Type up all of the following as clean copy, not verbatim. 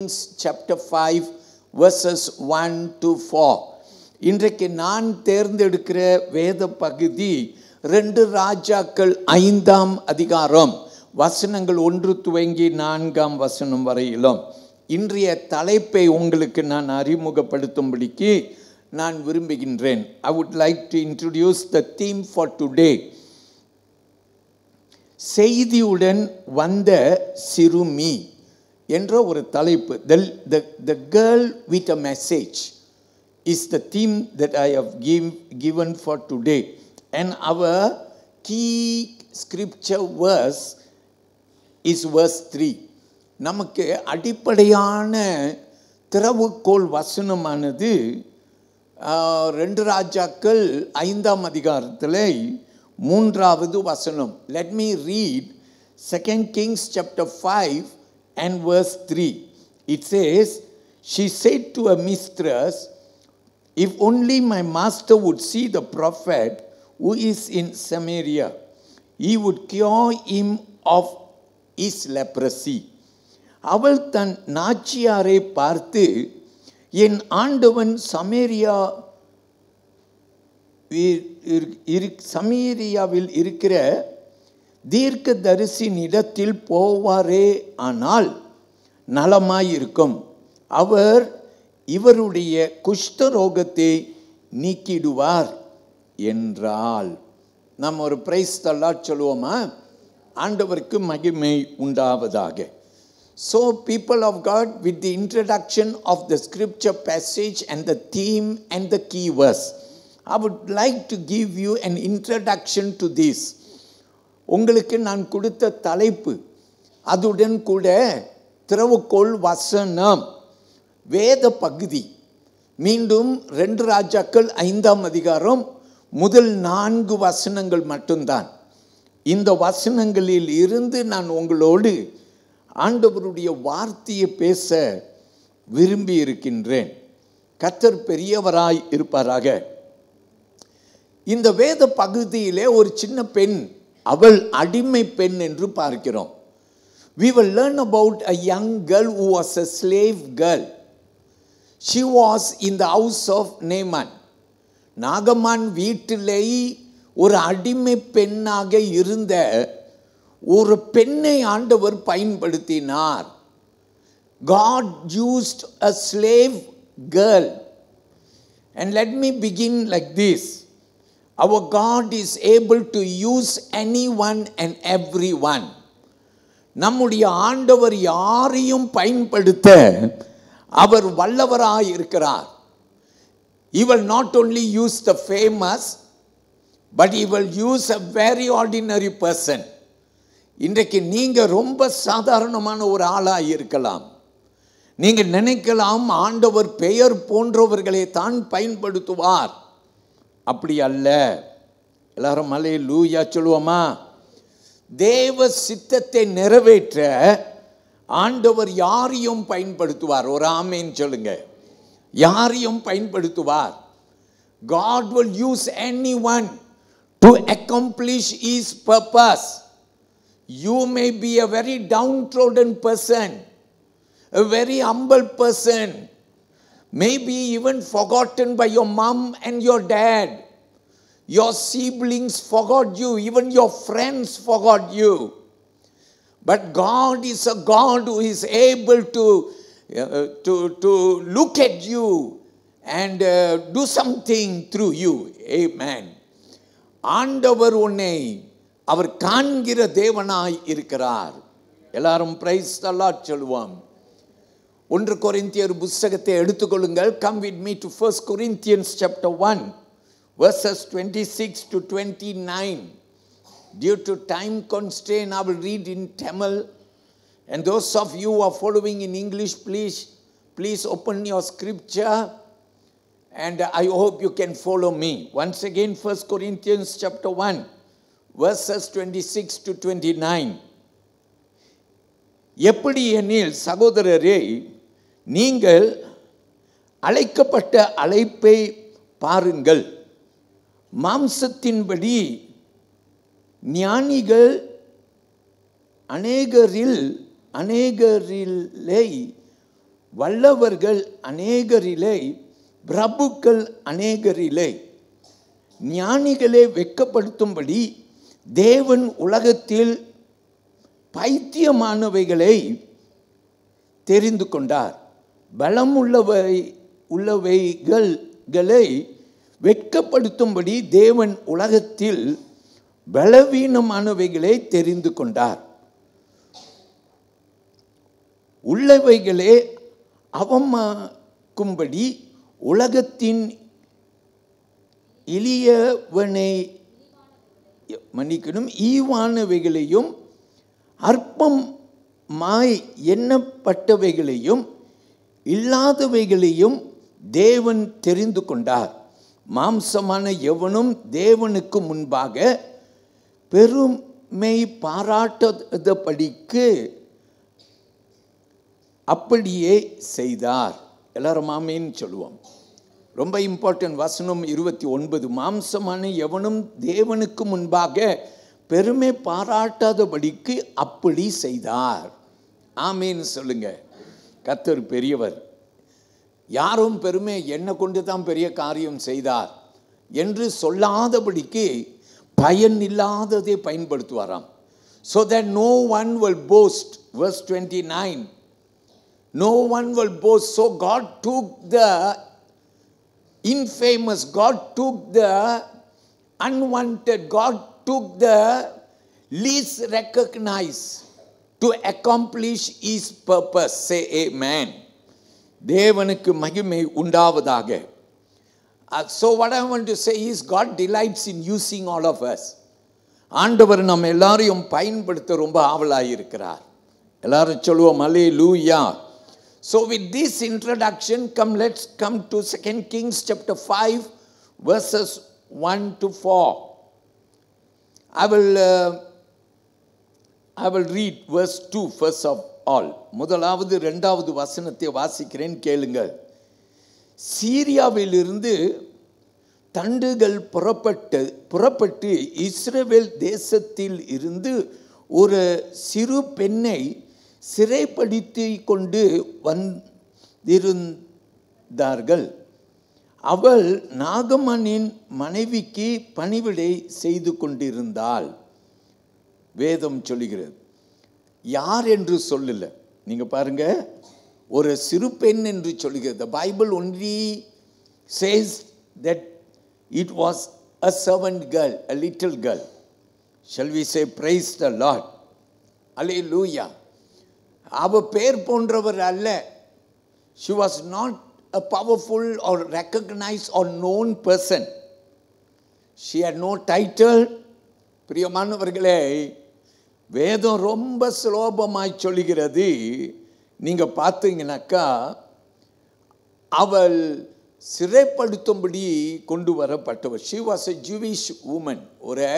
Kings chapter 5 verses 1 to 4. இன்றைக்கு நான் தேர்ந்தெடுக்கிற வேத பகுதி 2 ராஜாக்கள் 5ஆம் அதிகாரம் வசனங்கள் 1 துவங்கி 4ஆம் வசனம் வரையிலும். இன்றைய தலைப்பை உங்களுக்கு நான் அறிமுகப்படுத்தும்படிக்கு நான் விரும்புகின்றேன். I would like to introduce the theme for today. செய்தியுடன் வந்த சிறுமி என்ற ஒரு தலைப்பு. The girl with a message is the theme that I have given for today. And our key scripture verse is verse 3. நமக்கு அடிப்படையான திறவுகோல் வசனமானது 2 ராஜாக்கள் 5ஆம் அதிகாரத்தில் 3வது வசனம். Let me read 2 Kings chapter 5 and verse 3. It says, she said to her mistress, if only my master would see the prophet who is in Samaria, he would cure him of his leprosy. அவள் தன் நாச்சியாரை பார்த்து, என் ஆண்டவன் சமீரியாவில் இருக்கிற தீர்க்க தரிசின் இடத்தில் போவாரே ஆனால் நலமாயிருக்கும், அவர் இவருடைய குஷ்டரோகத்தை நீக்கிடுவார் என்றால். நாம் ஒரு பிரைஸ் தள்ளாட் சொல்லுவோமா? ஆண்டவருக்கு மகிமை உண்டாவதாக. So people of God, with the introduction of the scripture passage and the theme and the key verse, I would like to give you an introduction to this. உங்களுக்கு நான் கொடுத்த தலைப்பு, அதுடன் கூட திறவுகோல் வசனம், வேத பகுதி. மீண்டும் 2 ராஜாக்கள் 5ஆம் அதிகாரம் முதல் 4 வசனங்கள் மட்டும்தான். இந்த வசனங்களில் இருந்து நான் உங்களோடு ஆண்டவருடைய வார்த்தையை பேச விரும்பி இருக்கின்றேன். கர்த்தர் பெரியவராய் இருப்பாராக. இந்த வேத பகுதியிலே ஒரு சின்ன பெண், அவள் அடிமை பெண் என்று பார்க்கிறோம். We will learn about a young girl who was a slave girl. She was in the house of Naaman. நாகமான் வீட்டிலே ஒரு அடிமை பெண்ணாக இருந்த ஒரு பெண்ணை ஆண்டவர் பயன்படுத்தினார். God used a slave girl. And let me begin like this. Our God is able to use anyone and everyone. நம்முடைய ஆண்டவர் யாரையும் பயன்படுத்த அவர் வல்லவராய் இருக்கிறார். He will not only use the famous, but he will use a very ordinary person. இன்றைக்கு நீங்க ரொம்ப சாதாரணமான ஒரு ஆளாய் இருக்கலாம். நீங்க நினைக்கலாம் ஆண்டவர் பெயர் போன்றவர்களை தான் பயன்படுத்துவார். அப்படி அல்ல. எல்லாரும் அல்லேலூயா சொல்லுவோமா? தேவ சித்தத்தை நிறைவேற்ற ஆண்டவர் யாரையும் பயன்படுத்துவார். ஒரு ஆமேன் சொல்லுங்க. யாரையும் பயன்படுத்துவார். God will use anyone to accomplish his purpose. You may be a very downtrodden person, a very humble person, maybe even forgotten by your mom and your dad. Your siblings forgot you, even your friends forgot you. But God is a God who is able to look at you and do something through you. Amen. ஆண்டவர் உன்னை அவர் காண்கிற தேவனாய் இருக்கிறார். எல்லாரும் praise the Lord சொல்லுவோம். 1 கொரிந்தியர் புத்தகத்தை எடுத்துக்கொள்ளுங்கள். Come with me to 1 Corinthians chapter 1 verses 26 to 29. Due to time constraint, I will read in Tamil. And those of you who are following in English, please open your scripture. And I hope you can follow me. Once again, 1 Corinthians chapter 1 verses 26 to 29. எப்படி எனில் சகோதரரே, நீங்கள் அழைக்கப்பட்ட அழைப்பை பாருங்கள். மாம்சத்தின்படி ஞானிகள் அநேகரிலே வல்லவர்கள் அநேகரிலே, பிரபுக்கள் அநேகரிலே, ஞானிகளே வெட்கப்படுத்தும்படி தேவன் உலகத்தில் பைத்தியமானவைகளை தெரிந்து கொண்டார். பலம் உள்ளவைகளை வெட்கப்படுத்தும்படி தேவன் உலகத்தில் பலவீனமானவைகளை தெரிந்து கொண்டார். உள்ளவைகளே அவமாக்கும்படி உலகத்தின் ஈவானவைகளையும் அற்பமாய் எண்ணப்பட்டவைகளையும் இல்லாதவைகளையும் தேவன் தெரிந்து கொண்டார். மாம்சமான எவனும் தேவனுக்கு முன்பாக பெருமை பாராட்டாதபடிக்கு அப்படியே செய்தார். எல்லாரும் ஆமேன்னு சொல்லுவோம். ரொம்ப இம்பார்ட்டன்ட் வசனம் 29. மாம்சமான எவனும் தேவனுக்கு முன்பாக பெருமை பாராட்டாதபடிக்கு அப்படி செய்தார். ஆமேன்னு சொல்லுங்க. கர்த்தர் பெரியவர். யாரும் பெருமை என்னை கொண்டு தான் பெரிய காரியம் செய்தார் என்று சொல்லாதபடிக்கு பயன் இல்லாததை பயன்படுத்துவாராம். So that no one will boast. Verse 29. No one will boast. So God took the infamous, God took the unwanted, God took the least recognized to accomplish his purpose. Say amen. தேவனுக்கு மகிமை உண்டாவதாக. So what I want to say is God delights in using all of us. ஆண்டவர் நம்ம எல்லாரையும் பயன்படுத்த ரொம்ப ஆவலாய் இருக்கிறார். எல்லாரும் சொல்லுவோம் அல்லேலூயா. So with this introduction, let's come to 2 Kings chapter 5 verses 1 to 4. I will read verse 2 first of all. முதலாவது இரண்டாவது வசனத்தை வாசிக்கிறேன், கேளுங்கள். சீரியாவிலிருந்து தண்டுகள் புறப்பட்டு இஸ்ரவேல் தேசத்தில் இருந்து ஒரு சிறு பெண்ணை சிறைப்படுத்தி கொண்டு வந்திருந்தார்கள். அவள் நாகமனின் மனைவிக்கு பணிவிடை செய்து கொண்டிருந்தாள். வேதம் சொல்லுகிறது. யார் என்று சொல்லல. நீங்க பாருங்க, ஒரு சிறு பெண் என்று சொல்லுகிறது. The Bible only says that it was a servant girl, a little girl. Shall we say praise the Lord? Hallelujah. அவ பேர் போன்றவர் அல்ல. She was not a powerful or recognized or known person. She had no title. பிரியமானவர்களே, வேதம் ரொம்ப சுலபமாய் சொல்லுகிறது. நீங்க பார்த்தீங்கன்னாக்கா, அவள் சிறைப்படுத்தும்படி கொண்டு வரப்பட்டவர். She was a Jewish woman. ஒரு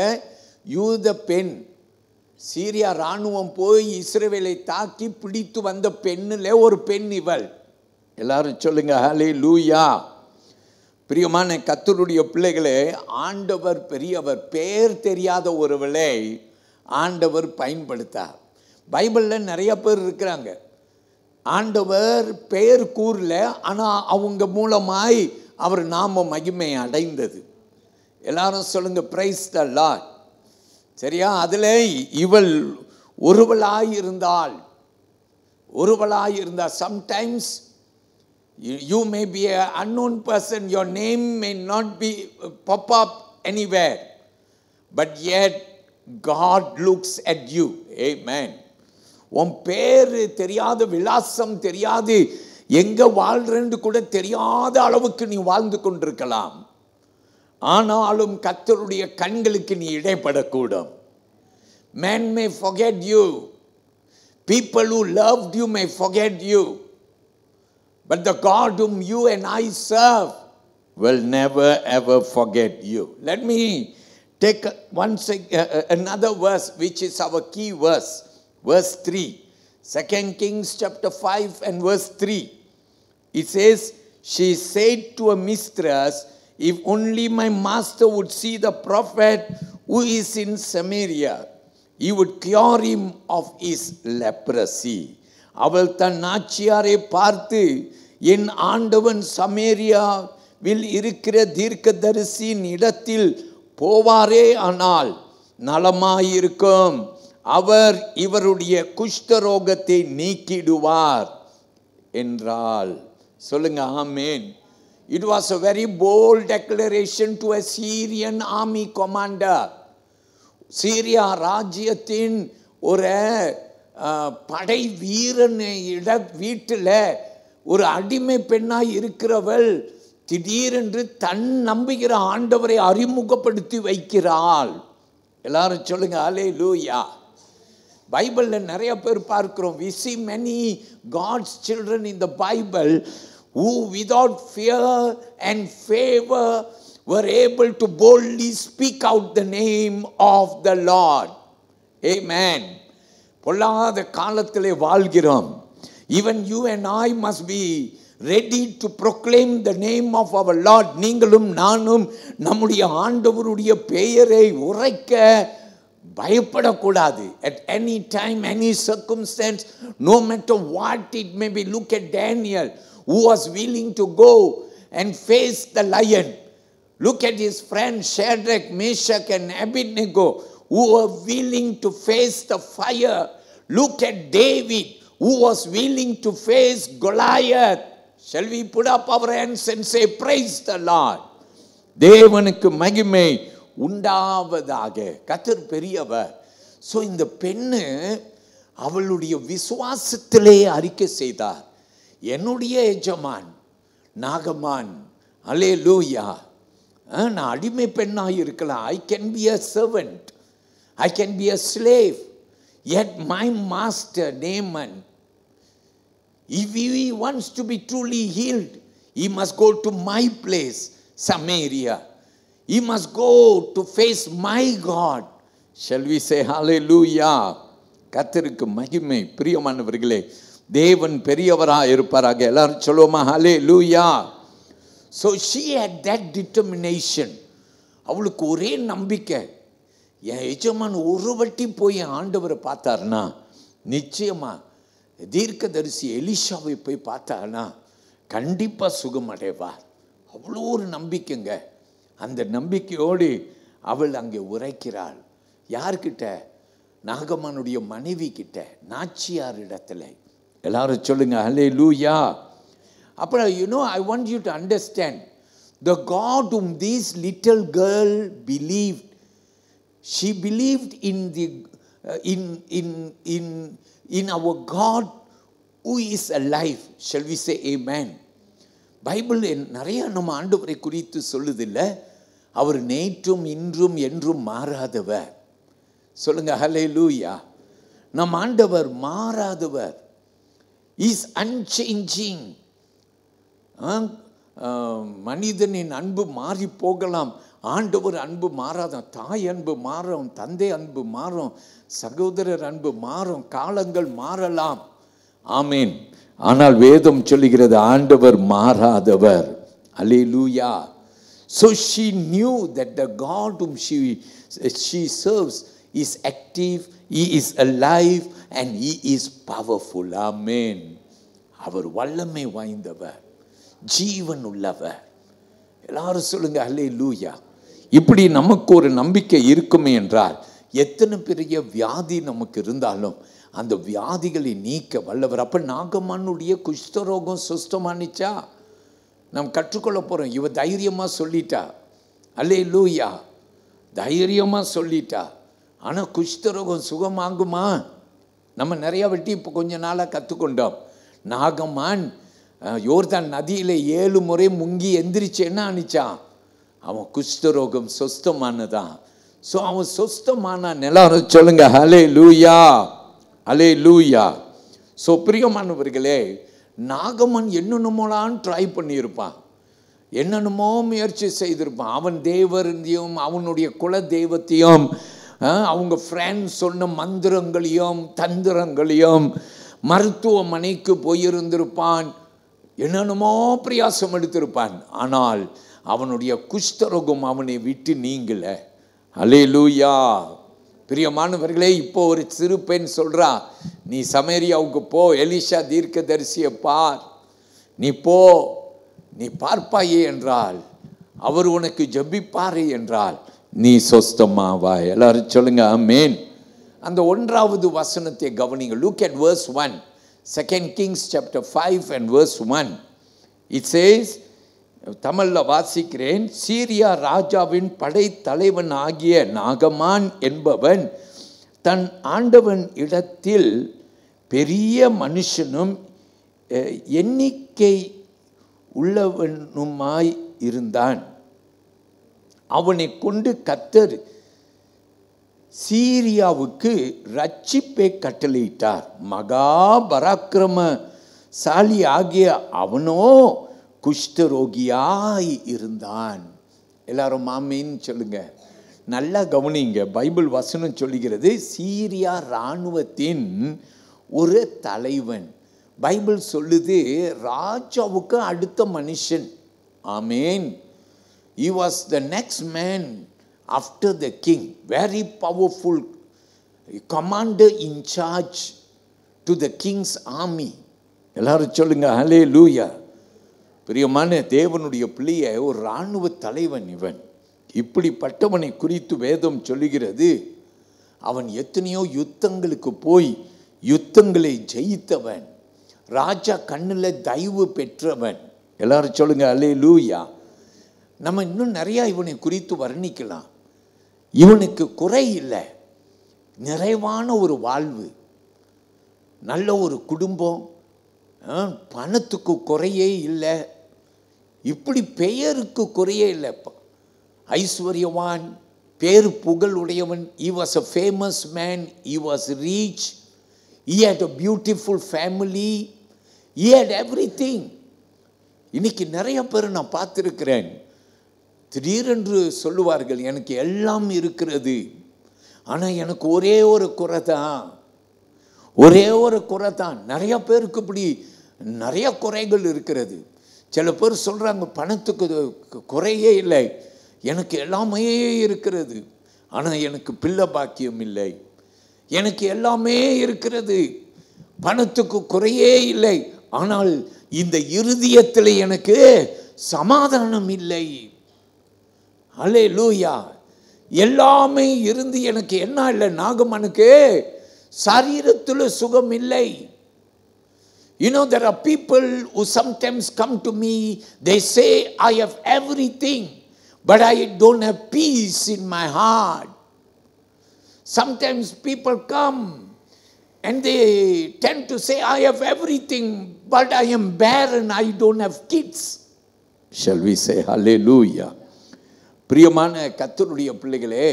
யூத பெண். சீரியா ராணுவம் போய் இஸ்ரவேலை தாக்கி பிடித்து வந்த பெண்ணிலே ஒரு பெண் இவள். எல்லாரும் சொல்லுங்க ஹல்லேலூயா. பிரியமான கர்த்தருடைய பிள்ளைகளே, ஆண்டவர் பெரியவர். பேர் தெரியாத ஒருவளை ஆண்டவர் பயன்படுத்தார். பைபிளில் நிறைய பேர் இருக்கிறாங்க. ஆண்டவர் பெயர் கூறல, ஆனால் அவங்க மூலமாய் அவர் நாம மகிமை அடைந்தது. எல்லாரும் சொல்லுங்க பிரைஸ் தி லார்ட். சரியா? அதில் இவள் ஒருவளாயிருந்தாள். Sometimes you may be an unknown person, your name may not be pop up anywhere, but yet God looks at you. Amen. உன் பேர் தெரியாத, விலாசம் தெரியாது, எங்க வாழ்றேன்னு கூட தெரியாத அளவுக்கு நீ வாழ்ந்து கொண்டிருக்கலாம். ஆனாலும் கர்த்தருடைய கண்களுக்கு நீ இடைப்படக்கூடும். Men may forget you. People who loved you may forget you. But the God whom you and I serve will never ever forget you. Let me take another verse which is our key verse. Verse 3. 2 Kings chapter 5 and verse 3. It says, she said to her mistress, if only my master would see the prophet who is in Samaria, he would cure him of his leprosy. அவள் தன் நாச்சியாரை பார்த்து, என் ஆண்டவன் சமேரியாவில் இருக்கிற தீர்க்கதரிசியின் இடத்தில் போவாரே ஆனால் நலமாயிருக்கும், அவர் இவருடைய குஷ்டரோகத்தை நீக்கிடுவார் என்றாள். சொல்லுங்க ஆமென். It was a very bold declaration to a Syrian army commander. Syria ராஜ்யத்தின் ஒரு படை வீரன் வீட்டில் ஒரு அடிமை பெண்ணாய் இருக்கிறவள் திடீரென்று தன் நம்புகிற ஆண்டவரை அறிமுகப்படுத்தி வைக்கிறாள். எல்லாரும் சொல்லுங்க அல்லேலூயா. பைபிளில் நிறைய பேர் பார்க்கிறோம். we see many God's children in the Bible who without fear and favor were able to boldly speak out the name of the Lord. Amen. பொல்லாத காலத்திலே வாழ்கிறோம். Even you and I must be ready to proclaim the name of our Lord. நீங்களும் நானும் நம்முடைய ஆண்டவருடைய பெயரை உரைக்க பயப்படக்கூடாது. At any time, any circumstance, no matter what it may be. Look at Daniel, who was willing to go and face the lion. Look at his friends Shadrach, Meshach and Abednego, who were willing to face the fire. Look at David, who was willing to face Goliath. Shall we put up our hands and say, praise the Lord? தேவனுக்கு மகிமை உண்டாவதாக. கர்த்தர் பெரியவர். So இந்த பெண்ணு அவளுடைய விசுவாசத்திலே அறிக்கை செய்தார், என்னுடைய எஜமான் நாகமான், அல்லேலூயா, நான் அடிமை பெண்ணாக இருக்கலாம். I can be a servant, I can be a slave, yet my master Naaman, if he wants to be truly healed, he must go to my place Samaria. He must go to face my God. Shall we say hallelujah? கர்த்தருக்கு மகிமை. பிரியமானவர்களே, தேவன் பெரியவராக இருப்பாராக. எல்லாரும் சொல்லுவோமா hallelujah? So she had that determination. அவளுக்கு ஒரே நம்பிக்கை, என் எஜமான் ஒரு வட்டி போய் என் ஆண்டவரை பார்த்தாருன்னா நிச்சயமா, தீர்க்கதரிசி எலிஷாவை போய் பார்த்தாருன்னா கண்டிப்பாக சுகம் அடைவார். அவ்வளோ ஒரு நம்பிக்கைங்க. அந்த நம்பிக்கையோடு அவள் அங்கே உரைக்கிறாள். யார்கிட்ட? நாகமானுடைய மனைவி கிட்ட, நாச்சியார் இடத்துல. எல்லாரும் சொல்லுங்க ஹல்லேலூயா. அப்புறம் I want you to understand, the God whom this little girl believed, she believed in the in our God who is alive. Shall we say amen? Bible நிறைய நம்ம ஆண்டவரை குறித்து சொல்லுதில்ல, அவர் நேற்றும் இன்றும் என்றும் மாறாதவர். சொல்லுங்க ஹல்லேலூயா. நம் ஆண்டவர் மாறாதவர். Is unchanging. மனிதனின் அன்பு மாறி போகலாம், ஆண்டவர் அன்பு மாறாதான். தாய் அன்பு மாறும், தந்தை அன்பு மாறும், சகோதரர் அன்பு மாறும், காலங்கள் மாறலாம். ஆமீன். ஆனால் வேதம் சொல்லுகிறது ஆண்டவர் மாறாதவர். அல்லேலூயா. So she knew that the God whom she serves is active, he is alive and he is powerful. Amen. அவர் வல்லமை வாய்ந்தவர், ஜீவன் உள்ளவர். எல்லாரும் சொல்லுங்க அல்லேலூயா. இப்படி நமக்கு ஒரு நம்பிக்கை இருக்குமே என்றால், எத்தனை பெரிய வியாதி நமக்கு இருந்தாலும் அந்த வியாதிகளை நீக்க வல்லவர். அப்போ நாகமானுடைய குஷ்டரோகம் சுஸ்தமானிச்சா? நாம் கற்றுக்கொள்ள போகிறோம். இவ தைரியமாக சொல்லிட்டா, அல்லேலூயா, தைரியமாக சொல்லிட்டா. ஆனால் குஷ்டரோகம் சுகமாகுமா? நம்ம நிறையா வெட்டி இப்போ கொஞ்ச நாளாக கற்றுக்கொண்டோம். நாகமான் யோர்தான் நதியில் 7 முறை முங்கி எந்திரிச்சு என்ன ஆனிச்சான்? அவன் குஷ்டரோகம் சொஸ்தமானதான். ஸோ அவன் சொஸ்தமானான். எல்லாரும் சொல்லுங்க ஹல்லேலூயா, ஹல்லேலூயா. ஸோ பிரியமானவர்களே, நாகமன் என்னென்னமோலாம் ட்ரை பண்ணியிருப்பான், என்னென்னமோ முயற்சி செய்திருப்பான். அவன் தேவரையும் அவனுடைய குல தெய்வத்தையும் அவங்க ஃப்ரெண்ட்ஸ் சொன்ன மந்திரங்களையும் தந்திரங்களையும் மருத்துவமனைக்கு போயிருந்திருப்பான், என்னென்னமோ பிரயாசம் எடுத்திருப்பான். ஆனால் அவனுடைய குஷ்டரோகம் அவனை விட்டு நீங்கலை. அல்லேலூயா. பிரியமானவர்களே, இப்போ ஒரு சிறு பெண் சொல்றா, நீ சமேரியாவுக்கு போ, எலிஷா தீர்க்கதரிசியை பார், நீ போ, நீ பார்ப்பாயே என்றால், அவர் உனக்கு ஜெபிப்பாரே என்றால் நீ சொஸ்தமாவாய். எல்லாரும் சொல்லுங்க ஆமென். அந்த 1வது வசனத்தை கவனிங்க. Look at verse 1. 2 Kings chapter 5 and verse 1. It says, தமிழ்ல வாசிக்கிறேன், சீரியா ராஜாவின் படை தலைவன் ஆகிய நாகமான் என்பவன் தன் ஆண்டவன் இடத்தில் பெரிய மனுஷனும் எண்ணிக்கை உள்ளவனுமாய் இருந்தான். அவனை கொண்டு கர்த்தர் சீரியாவுக்கு ரட்சிப்பை கட்டளையிட்டார். மகா பராக்கிரமசாலி ஆகிய அவனோ குஷ்டரோகியாய் இருந்தான். எல்லாரும் ஆமீன் சொல்லுங்க. நல்லா கவனிங்க. பைபிள் வசனம் சொல்லுகிறது, சீரியா இராணுவத்தின் ஒரு தலைவன். பைபிள் சொல்லுது, ராஜாவுக்கு அடுத்த மனுஷன். ஆமேன். He was the next man after the king, very powerful commander in charge to the king's army. எல்லாரும் சொல்லுங்க ஹல்லேலூயா. பிரியமான தேவனுடைய பிள்ளைய, ஒரு இராணுவ தலைவன் இவன். இப்படிப்பட்டவனை குறித்து வேதம் சொல்லுகிறது, அவன் எத்தனையோ யுத்தங்களுக்கு போய் யுத்தங்களை ஜெயித்தவன், ராஜா கண்ணில் தயவு பெற்றவன். எல்லாரும் சொல்லுங்க ஹல்லேலூயா. நம்ம இன்னும் நிறையா இவனை குறித்து வர்ணிக்கலாம். இவனுக்கு குறை இல்லை, நிறைவான ஒரு வாழ்வு, நல்ல ஒரு குடும்பம், பணத்துக்கு குறையே இல்லை, இப்படி பெயருக்கு குறையே இல்லை, ஐஸ்வர்யவான், பேரு புகழ் உடையவன். He was a famous man, he was rich, he had a beautiful family, he had everything. இன்னைக்கு நிறைய பேர் நான் பார்த்துருக்கிறேன், திடீரென்று சொல்லுவார்கள், எனக்கு எல்லாம் இருக்கிறது, ஆனால் எனக்கு ஒரே ஒரு குறை தான், ஒரே ஒரு குறை தான். நிறைய பேருக்கு இப்படி நிறைய குறைகள் இருக்கிறது. சில பேர் சொல்கிறாங்க, பணத்துக்கு குறையே இல்லை, எனக்கு எல்லாமே இருக்கிறது, ஆனால் எனக்கு பிள்ளை பாக்கியம் இல்லை. எனக்கு எல்லாமே இருக்கிறது, பணத்துக்கு குறையே இல்லை, ஆனால் இந்த இருதயத்தில் எனக்கு சமாதானம் இல்லை. ஹல்லேலூயா. எல்லாமே இருந்து எனக்கு என்ன இல்லை? நாகமனுக்கு சரீரத்தில் சுகம் இல்லை. You know, there are people who sometimes come to me, they say, I have everything, but I don't have peace in my heart. Sometimes people come and they tend to say, I have everything, but I am barren, I don't have kids. Shall we say hallelujah? பிரியமான கர்த்தருடைய பிள்ளைகளே,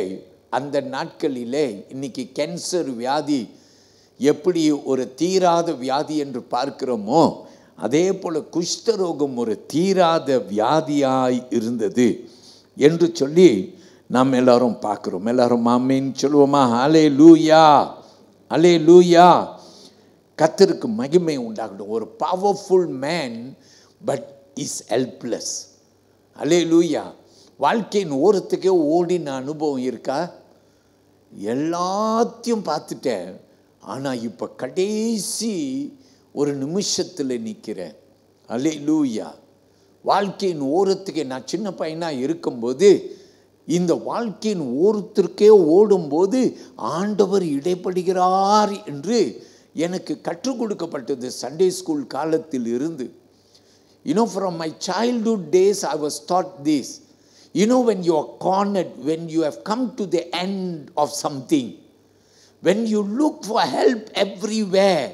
அந்த நாட்களிலே இன்னைக்கு cancer வியாதி எப்படி ஒரு தீராத வியாதி என்று பார்க்கிறோமோ, அதே போல் குஷ்டரோகம் ஒரு தீராத வியாதியாய் இருந்தது என்று சொல்லி நாம் எல்லாரும் பார்க்குறோம். எல்லாரும் ஆமென் சொல்லுவோமா? ஹல்லேலூயா, ஹல்லேலூயா. கர்த்தருக்கு மகிமை உண்டாகட்டும். ஒரு powerful man but is helpless. Hallelujah. வாழ்க்கையின் ஓரத்துக்கே ஓடின அனுபவம் இருக்கா? எல்லாத்தையும் பார்த்துட்டேன், ஆனால் இப்போ கடைசி ஒரு நிமிஷத்தில் நிற்கிறேன். ஹல்லேலூயா. வாழ்க்கையின் ஓரத்துக்கே, நான் சின்ன பையனாக இருக்கும்போது இந்த வாழ்க்கையின் ஓரத்திற்கே ஓடும்போது ஆண்டவர் இடைப்படுகிறார் என்று எனக்கு கற்றுக் கொடுக்கப்பட்டது சண்டே ஸ்கூல் காலத்தில் இருந்து. From my childhood days I was taught this. When you are cornered, when you have come to the end of something, when you look for help everywhere,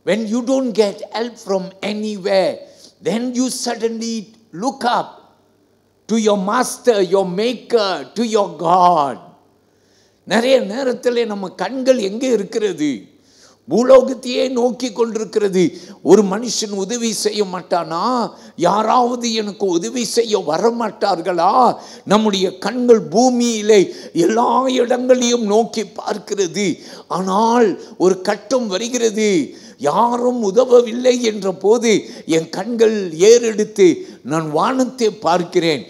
when you don't get help from anywhere, then you suddenly look up to your master, your maker, to your God. நிறைய நேரத்தில் நம்ம கண்கள் எங்கே இருக்கிறது? பூலோகத்தையே நோக்கி கொண்டிருக்கிறது. ஒரு மனுஷன் உதவி செய்ய மாட்டானா? யாராவது எனக்கு உதவி செய்ய வரமாட்டார்களா? நம்முடைய கண்கள் பூமியிலே எல்லா இடங்களையும் நோக்கி பார்க்கிறது. ஆனால் ஒரு கட்டம் வருகிறது, யாரும் உதவவில்லை என்ற போது என் கண்கள் ஏறெடுத்து நான் வானத்தை பார்க்கிறேன்.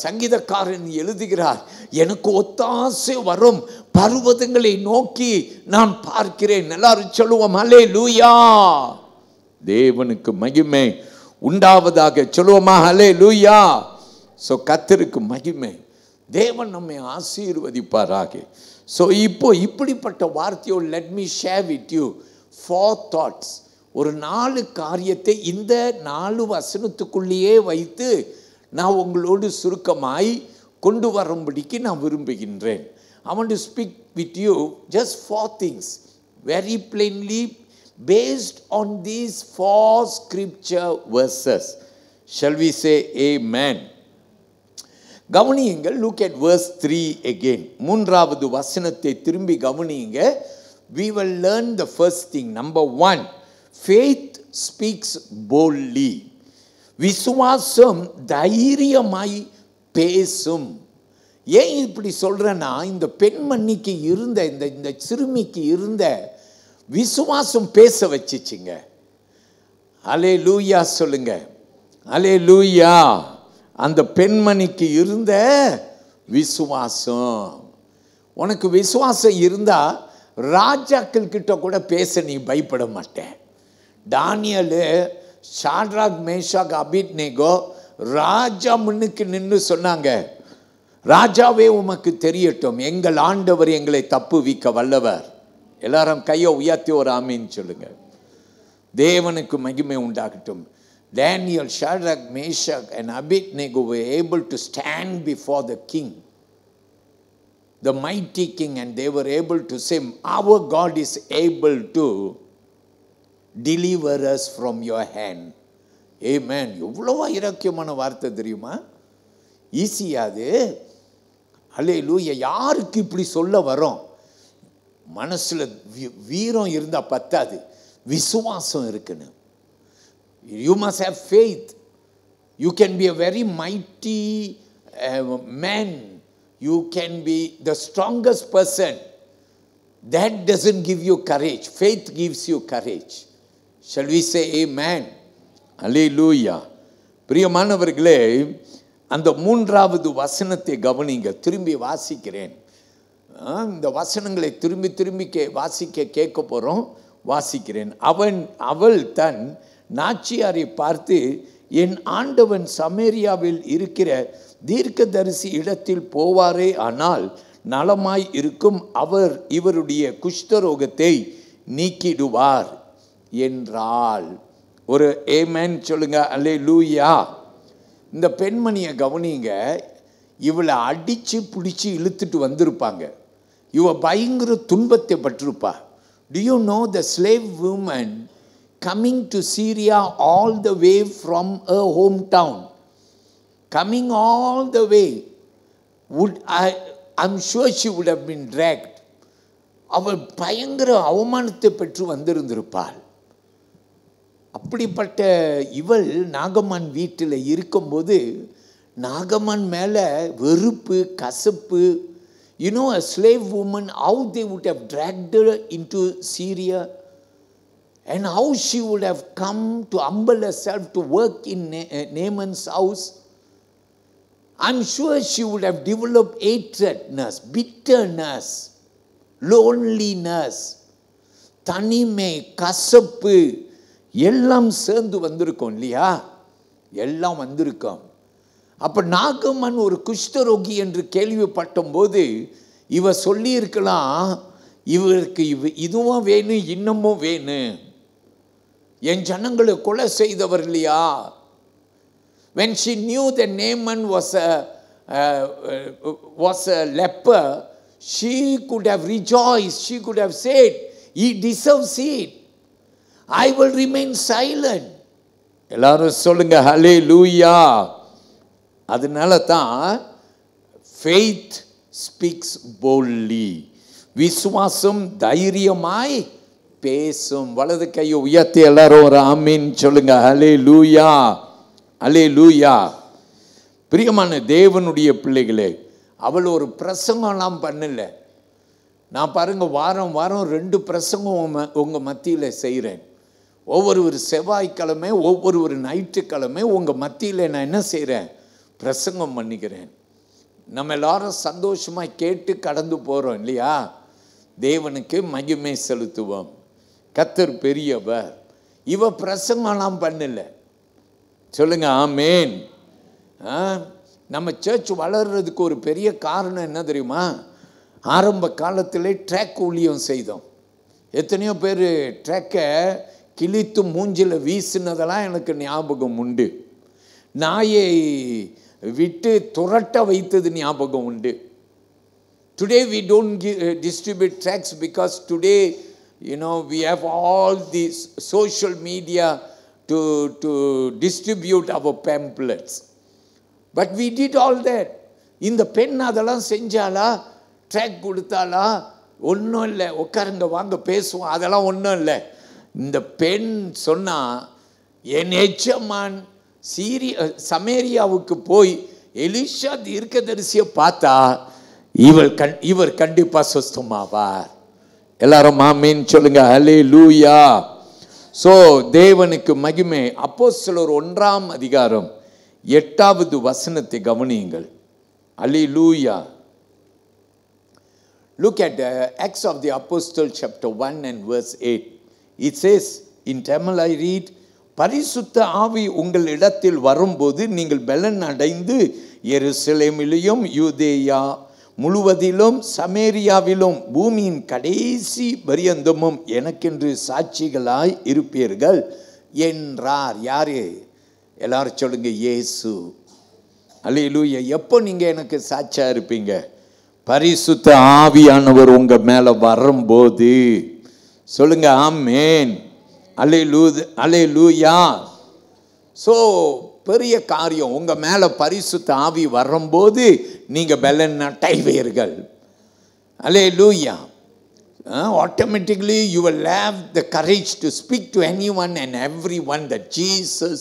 சங்கீதக்காரன் எழுதுகிறார், எனக்கு ஒத்தாசை வரும் பர்வதங்களை நோக்கி நான் பார்க்கிறேன். எல்லாரும் சொல்லுவோம் ஹல்லேலூயா. தேவனுக்கு மகிமை உண்டாவதாக. சொல்லுவோமா ஹல்லேலூயா. ஸோ கர்த்தருக்கு மகிமை. தேவன் நம்மை ஆசீர்வதிப்பாராக. ஸோ இப்போ இப்படிப்பட்ட வார்த்தையோ let me share with you 4 thoughts. ஒரு 4 காரியத்தை இந்த 4 வசனத்துக்குள்ளேயே வைத்து நான் உங்களோடு சுருக்கமாய் கொண்டு வரும்படிக்கு நான் விரும்புகின்றேன். I want to speak with you just 4 things very plainly based on these 4 scripture verses. Shall we say amen? கவனியுங்கள். look at verse 3 again. 3வது வசனத்தை திரும்பி கவனியுங்க. we will learn the first thing. Number 1, faith speaks boldly. விசுவாசம் தைரியமாய் பேசும். ஏன் இப்படி சொல்றேன்னா, இந்த பெண்மணிக்கு இருந்த இந்த சிறுமிக்கு இருந்த விசுவாசம் பேச வச்சிச்சுங்க. அல்லேலூயா சொல்லுங்க. அல்லேலூயா. அந்த பெண்மணிக்கு இருந்த விசுவாசம். உனக்கு விசுவாசம் இருந்தா ராஜாக்கள் கிட்ட கூட பேச நீ பயப்பட மாட்டே. தானியேல், ஷாட்ராக், மேஷாக், அபேத்நேகோ ராஜா முன்னுக்கு நின்று சொன்னாங்க, ராஜாவே உமக்கு தெரியட்டும், எங்கள் ஆண்டவர் எங்களை தப்புவிக்க வல்லவர். எல்லாரும் கையை உயர்த்தி ஒரு ஆமீன் சொல்லுங்க. தேவனுக்கு மகிமை உண்டாகட்டும். Daniel, Shadrach, Meshach and Abednego were able to stand before the king, the mighty king, and they were able to say, our God is able to deliver us from your hand. Amen. எவ்வளவு இறக்கியமான வார்த்தை தெரியுமா? ஈஸியாது. அல்லேலூயா. யாருக்கு இப்படி சொல்ல வரோம்? மனசுல வீரம் இருந்தா பத்தாது, விசுவாசம் இருக்கணும். You must have faith. You can be a very mighty man. You can be the strongest person. That doesn't give you courage. Faith gives you courage. Shall we say amen? Hallelujah. பிரியமானவர்களே, அந்த 3வது வசனத்தை கவனிங்க. திரும்பி வாசிக்கிறேன். இந்த வசனங்களை திரும்பி திரும்பி வாசிக்க கேட்க போறோம். வாசிக்கிறேன். அவள் தன் நாச்சியாரை பார்த்து, என் ஆண்டவன் சமேரியாவில் இருக்கிற தீர்க்கதரிசி இடத்தில் போவாரே ஆனால் நலமாய் இருக்கும், அவர் இவருடைய குஷ்டரோகத்தை நீக்கிடுவார் என்றாள். ஒரு ஆமென் சொல்லுங்க. அல்லேலூயா. இந்த பெண்மணியை கவனிங்க. இவளை அடிச்சு பிடிச்சி இழுத்துட்டு வந்திருப்பாங்க. இவ பயங்கர துன்பத்தை பட்டிருப்பா. Do you know the slave woman coming to Syria all the way from her hometown, coming all the way, I'm sure she would have been dragged. அவள் பயங்கர அவமானத்தை பெற்று வந்திருந்திருப்பாள். அப்படிப்பட்ட இவள் நாகமான் வீட்டில் இருக்கும்போது நாகமான் மேலே வெறுப்பு, கசப்பு. You know, a slave woman, how they would have dragged her into Syria, and how she would have come to humble herself to work in Naaman's house. I'm sure she would have developed hatredness, bitterness, loneliness, தனிமை, கசப்பு எல்லாம் சேர்ந்து வந்திருக்கும் இல்லையா? எல்லாம் வந்திருக்கும். அப்போ நாகமான் ஒரு குஷ்டரோகி என்று கேள்விப்பட்ட போது இவ சொல்லி இருக்கலாம், இவருக்கு இதுவும் வேணும், இன்னமும் வேணும், என் ஜனங்களை கொலை செய்தவர் இல்லையா? When she knew that Naaman was a leper, she could have rejoiced. She could have said, he deserves it. I will remain silent. எல்லாரும் சொல்லுங்க ஹல்லேலூயா. அதனால தான் faith speaks boldly. விசுவாசம் தைரியமாய் பேசும். வலது கையை உயர்த்தி எல்லாரும் ஒரு ஆமீன் சொல்லுங்க. ஹல்லேலூயா. ஹல்லேலூயா. பிரியமான தேவனுடைய பிள்ளைகளே, அவள் ஒரு பிரசங்கம்லாம் பண்ணல. நான் பாருங்க, வாரம் வாரம் 2 பிரசங்கம் உங்கள் மத்தியில் செய்கிறேன். ஒவ்வொரு செவ்வாய்க்கிழமை, ஒவ்வொரு ஞாயிற்றுக்கிழமை உங்கள் மத்தியில் நான் என்ன செய்கிறேன்? பிரசங்கம் பண்ணிக்கிறேன். நம்ம எல்லாரும் சந்தோஷமாக கேட்டு கடந்து போகிறோம் இல்லையா? தேவனுக்கு மகிமை செலுத்துவோம். கர்த்தர் பெரியவர். இவ பிரசங்கம்லாம் பண்ணல. சொல்லுங்க ஆமேன். நம்ம சர்ச் வளர்றதுக்கு ஒரு பெரிய காரணம் என்ன தெரியுமா? ஆரம்ப காலத்திலே ட்ராக் ஊழியம் செய்தோம். எத்தனையோ பேர் ட்ராக்கை கிழித்து மூஞ்சில் வீசினதெல்லாம் எனக்கு ஞாபகம் உண்டு. நாயை விட்டு துரட்ட வைத்தது ஞாபகம் உண்டு. Today we don't distribute tracts because today, we have all these social media to distribute our pamphlets. But we did all that. இந்த பெண் அதெல்லாம் செஞ்சாலா? ட்ராக் கொடுத்தாலா? ஒன்றும் இல்லை. உட்காருங்க, வாங்க பேசுவோம், அதெல்லாம் ஒன்றும் இல்லை. இந்த பெண் சொன்னா, என் எஜமான் சமேரியாவுக்கு போய் எலிஷா தீர்க்கதரிசியை பார்த்தா இவர் கண்டிப்பா சுஸ்தமாவார். எல்லாரும் ஆமென் சொல்லுங்க. ஹல்லேலூயா. சோ தேவனுக்கு மகிமை. அப்போஸ்தலர் 1ஆம் அதிகாரம் 8வது வசனத்தை கவனியுங்கள். ஹல்லேலூயா. Look at Acts of the Apostle chapter 1 and verse 8. It says, in Tamil I read, பரிசுத்த ஆவி உங்கள் இடத்தில் வரும்போது நீங்கள் பலன் அடைந்து எருசலேமிலும் யூதேயா முழுவதிலும் சமேரியாவிலும் பூமியின் கடைசி பரியந்தமும் எனக்கென்று சாட்சிகளாய் இருப்பீர்கள் என்றார். யாரு? எல்லாரும் சொல்லுங்க, இயேசு. அல்லேலூயா. எப்போ நீங்க எனக்கு சாட்சியா இருப்பீங்க? பரிசுத்த ஆவியானவர் உங்க மேல வரும்போது. சொல்லுங்க ஆமென். அல்லேலூயா. சோ பெரிய காரியம். உங்க மேல பரிசுத்த ஆவி வரும்போது நீங்க பலன் அடைவீர்கள். அல்லேலூயா. Automatically you will have the courage to speak to anyone and everyone that Jesus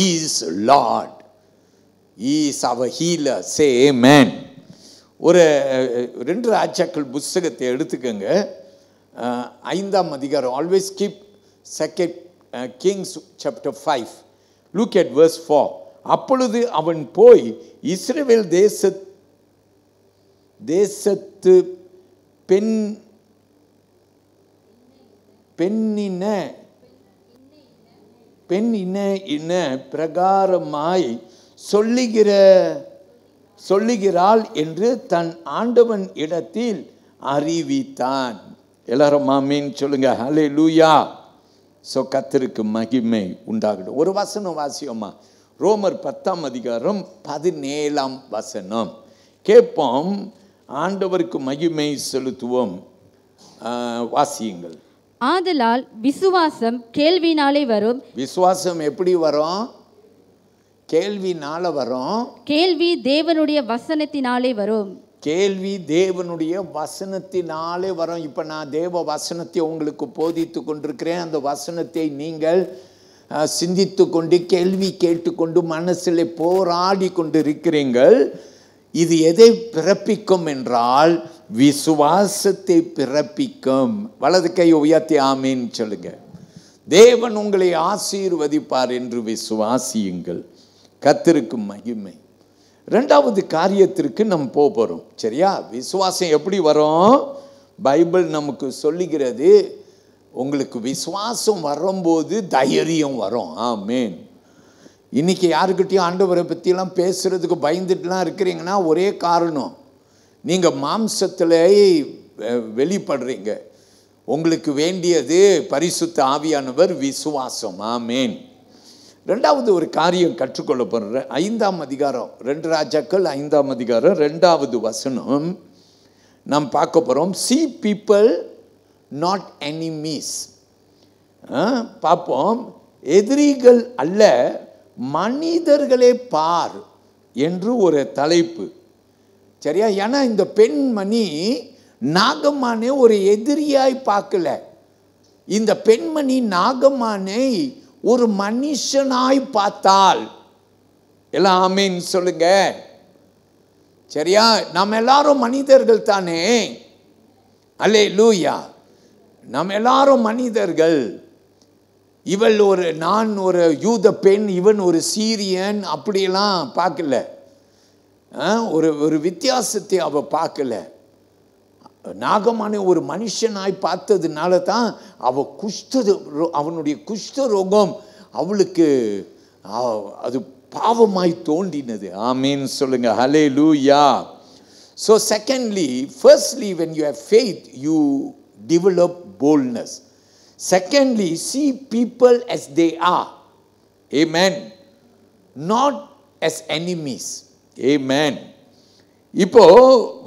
is Lord. He is our healer. Say amen. ஒரு 2 ராஜாக்கள் புத்தகத்தை எடுத்துக்கங்க. 5ஆம் அதிகாரம். Always keep 2 Kings chapter 5. Look at verse 4. அப்பொழுது அவன் போய் இஸ்ரவேல் தேசத்து பெண்ணின பிரகாரமாய் சொல்லுகிறாள் என்று தன் ஆண்டவன் இடத்தில் அறிவித்தான். எல்லாரும் ஆமென் சொல்லுங்க. ஹல்லேலூயா. சோ கர்த்தருக்கு மகிமை உண்டாகட்டும். ஒரு வசனம் வாசியோமா. ரோமர் 10ஆம் அதிகாரம் 17ஆம் வசனம் கேட்போம். ஆண்டவருக்கு மகிமை செலுத்துவோம். வாசியுங்கள். ஆதலால் விசுவாசம் கேள்வினாலே வரும். விசுவாசம் எப்படி வரும்? கேள்வினால வரும். கேள்வி தேவனுடைய வசனத்தினாலே வரும். கேள்வி தேவனுடைய வசனத்தினாலே வரும். இப்ப நான் தேவ வசனத்தை உங்களுக்கு போதித்து கொண்டிருக்கிறேன். அந்த வசனத்தை நீங்கள் சிந்தித்து கொண்டு கேள்வி கேட்டுக்கொண்டு மனசில் போராடி கொண்டு இருக்கிறீர்கள். இது எதை பிறப்பிக்கும் என்றால் விசுவாசத்தை பிறப்பிக்கும். வலது கை உயர்த்தி ஆமேன் சொல்லுங்க. தேவன் உங்களை ஆசீர்வதிப்பார் என்று விசுவாசியுங்கள். கர்த்தருக்கு மகிமை. 2வது காரியத்திற்கு நம்ம போகிறோம். சரியா? விசுவாசம் எப்படி வரும்? பைபிள் நமக்கு சொல்லுகிறது, உங்களுக்கு விசுவாசம் வரும்போது தைரியம் வரும். ஆமென். இன்னைக்கு யாருக்கிட்டையும் ஆண்டவரை பற்றிலாம் பேசுறதுக்கு பயந்துட்டுலாம் இருக்கிறீங்கன்னா ஒரே காரணம், நீங்கள் மாம்சத்தில் வெளிப்படுறீங்க. உங்களுக்கு வேண்டியது பரிசுத்த ஆவியானவர், விசுவாசம். ஆமென். 2வது ஒரு காரியம் கற்றுக்கொள்ள போகிற 5ஆம் அதிகாரம் 2 ராஜாக்கள் 5ஆம் அதிகாரம் 2வது வசனம் நாம் பார்க்க போகிறோம். see people not enemies. பார்ப்போம். எதிரிகள் அல்ல மனிதர்களே பார் என்று ஒரு தலைப்பு. சரியா? ஏன்னா இந்த பெண்மணி நாகம்மானே ஒரு எதிரியாய் பார்க்கல. இந்த பெண்மணி நாகம்மானை ஒரு மனுஷனாய் பார்த்தால். எல்லாம் ஆமென் சொல்லுங்க. சரியா? நம்ம எல்லாரும் மனிதர்கள் தானே. அல்லேலூயா. நம்ம எல்லாரும் மனிதர்கள். நான் ஒரு யூத பெண், இவன் ஒரு சீரியன், அப்படியெல்லாம் பார்க்கல. ஒரு வித்தியாசத்தை அவ பார்க்கல. நாகமான ஒரு மனுஷனாய் பார்த்ததுனால தான் அவனுடைய குஷ்ட ரோகம் அவளுக்கு அது பாவமாய் தோன்றினது. ஆமீன் சொல்லுங்க. ஹல்லேலூயா. So secondly, firstly, when you have faith, you develop boldness. Secondly, see people as they are. Amen. Not as enemies. Amen. இப்போ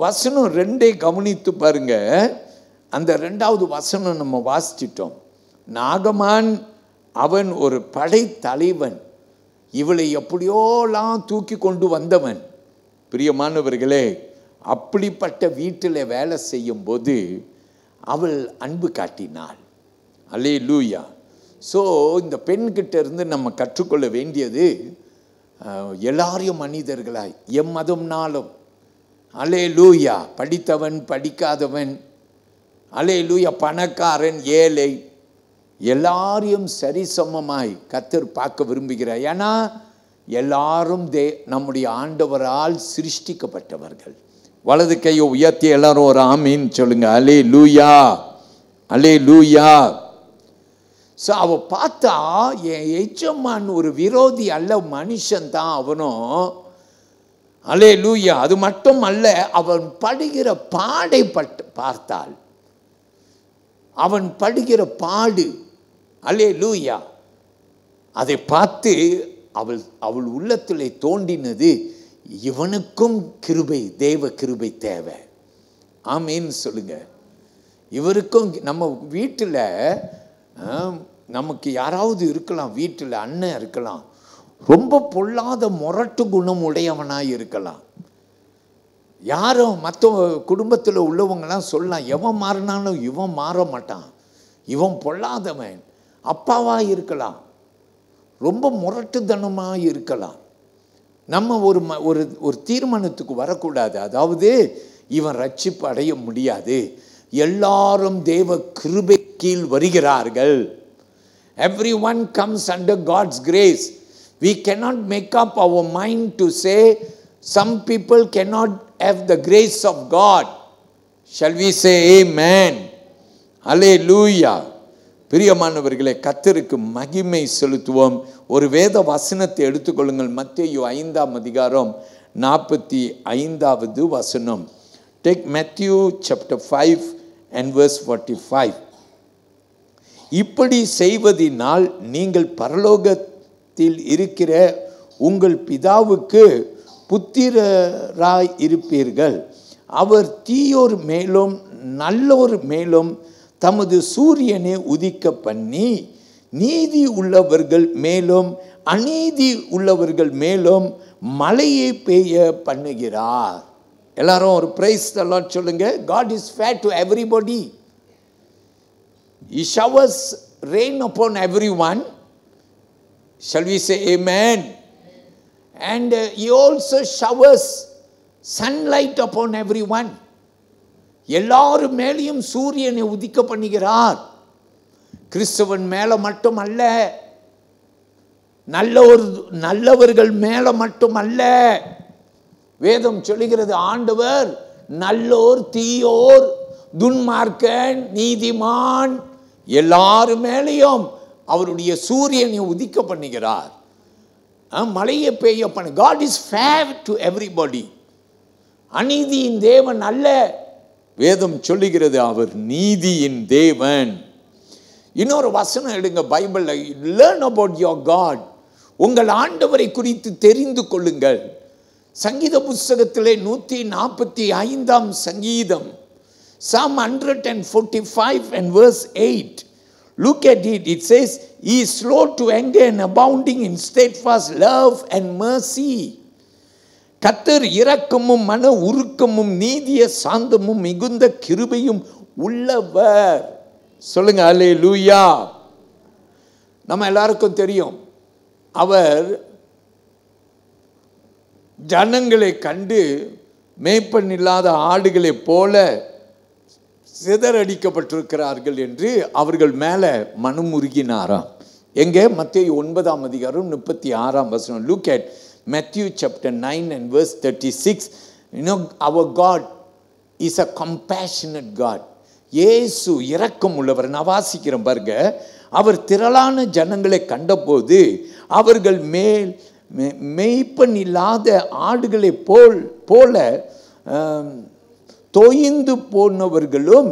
வசனம் 2 கவனித்து பாருங்க. அந்த 2வது வசனம் நம்ம வாசிச்சிட்டோம். நாகமான் அவன் ஒரு படை தலைவன், இவளை எப்படியோலாம் தூக்கி கொண்டு வந்தவன். பிரியமானவர்களே, அப்படிப்பட்ட வீட்டில் வேலை செய்யும் போது அவள் அன்பு காட்டினாள். அல்லேலூயா. ஸோ இந்த பெண்கிட்ட இருந்து நம்ம கற்றுக்கொள்ள வேண்டியது, எல்லாரையும் மனிதர்களாய் எம்மதம்னாலும், அல்லேலூயா, படித்தவன் படிக்காதவன், அல்லேலூயா, பணக்காரன் ஏழை, எல்லாரையும் சரிசமமாய் கர்த்தர் பார்க்க விரும்புகிறார். ஏன்னா எல்லாரும் நம்முடைய ஆண்டவரால் சிருஷ்டிக்கப்பட்டவர்கள். வலது கையை உயர்த்தி எல்லாரும் ஒரு ஆமீன் சொல்லுங்க. அல்லேலூயா, அல்லேலூயா. ஸோ அவ பார்த்தா என் எஜமான் ஒரு விரோதி அல்ல, மனுஷன் தான் அவனும். அல்லேலூயா. அது மட்டும் அல்ல, அவன் படுகிற பாடை பார்த்தாள். அவன் படுகிற பாடு, அல்லேலூயா, அதை பார்த்து அவள் உள்ளத்திலே தோன்றினது, இவனுக்கும் கிருபை, தேவ கிருபை தேவை. ஆமீன் சொல்லுங்க. இவருக்கும் நம்ம வீட்டில் நமக்கு யாராவது இருக்கலாம், வீட்டில் அண்ணன் இருக்கலாம், ரொம்ப பொல்லாத முரட்டு குணம் உடையவனாக இருக்கலாம். யாரும் மற்ற குடும்பத்தில் உள்ளவங்களாம் சொல்லலாம், எவன் மாறினாலும் இவன் மாற மாட்டான், இவன் பொல்லாதவன். அப்பாவாக இருக்கலாம், ரொம்ப முரட்டுத்தனமாக இருக்கலாம். நம்ம ஒரு தீர்மானத்துக்கு வரக்கூடாது. அதாவது இவன் ரட்சிப்பு அடைய முடியாது, எல்லாரும் தேவ கிருபை கீழ் வருகிறார்கள். Everyone comes under God's grace. We cannot make up our mind to say some people cannot have the grace of God. Shall we say amen? Hallelujah. பிரியமானவர்களே, கர்த்தருக்கு மகிமை செலுத்துவோம். ஒரு வேத வசனத்தை எடுத்துக்கொள்ளுங்கள். மத்தேயு 5ஆம் அதிகாரம் 45வது வசனம். Take Matthew chapter 5 and verse 45. இப்படி செய்வதினால் நீங்கள் பரலோகத்தில் இருக்கிற உங்கள் பிதாவுக்கு புத்திரராய் இருப்பீர்கள். அவர் தீயோர் மேலும் நல்லோர் மேலும் தமது சூரியனை உதிக்க பண்ணி நீதி உள்ளவர்கள் மேலும் அநீதி உள்ளவர்கள் மேலும் மழையை பெய்ய பண்ணுகிறார். எல்லாரும் ஒரு பிரைஸ் தி லார்ட் சொல்லுங்க. God is fair to everybody. He showers rain upon everyone. Shall we say amen? And he also showers sunlight upon everyone. எல்லாரும் மேலேயும் சூரியனை உதிக்க பண்ணுகிறார். கிறிஸ்தவன் மேல மட்டும் அல்ல, நல்லவர்கள் மேல மட்டும் அல்ல. வேதம் சொல்லுகிறது, ஆண்டவர் நல்லோர் தீயோர் துன்மார்க்கன் நீதிமான் எல்லாரும் மேலேயும் அவருடைய சூரியனை உதிக்க பண்ணுகிறார், மழையை பெய்ய பண்ண. God is fair to everybody. அநீதியின் தேவன் அல்ல. வேதம் சொல்லுகிறது அவர் நீதியின் தேவன். இன்னொரு வசனம் எடுங்க பைபிள்ல, learn about your God. உங்கள் ஆண்டவரை குறித்து தெரிந்து கொள்ளுங்கள். சங்கீத புஸ்தகத்திலே 145ஆம் சங்கீதம், Psalm 145 and verse 8. Look at it. It says, he is slow to anger and abounding in steadfast love and mercy. கர்த்தர் இரக்கமும் மன உருக்கமும் நீதிய சாந்தமும் மிகுந்த கிருபையும் உள்ளவர். சொல்லுங்க அல்லேலூயா. நம்ம எல்லாருக்கும் தெரியும், அவர் ஜனங்களை கண்டு மேய்ப்பன் இல்லாத ஆடுகளைப் போல சிதறடிக்கப்பட்டிருக்கிறார்கள் என்று அவர்கள் மேலே மனமுருகினாராம். எங்கே? மத்தேயு 9ஆம் அதிகாரம் 36ஆம் வசனம். Look at Matthew chapter 9 and verse 36. You know, our God is a compassionate God. இயேசு இரக்கம் உள்ளவர். நான் வாசிக்கிறேன் பாருங்க. அவர் திரளான ஜனங்களை கண்டபோது அவர்கள் மேய்ப்பன் இல்லாத ஆடுகளை போல தோய்ந்து போனவர்களும்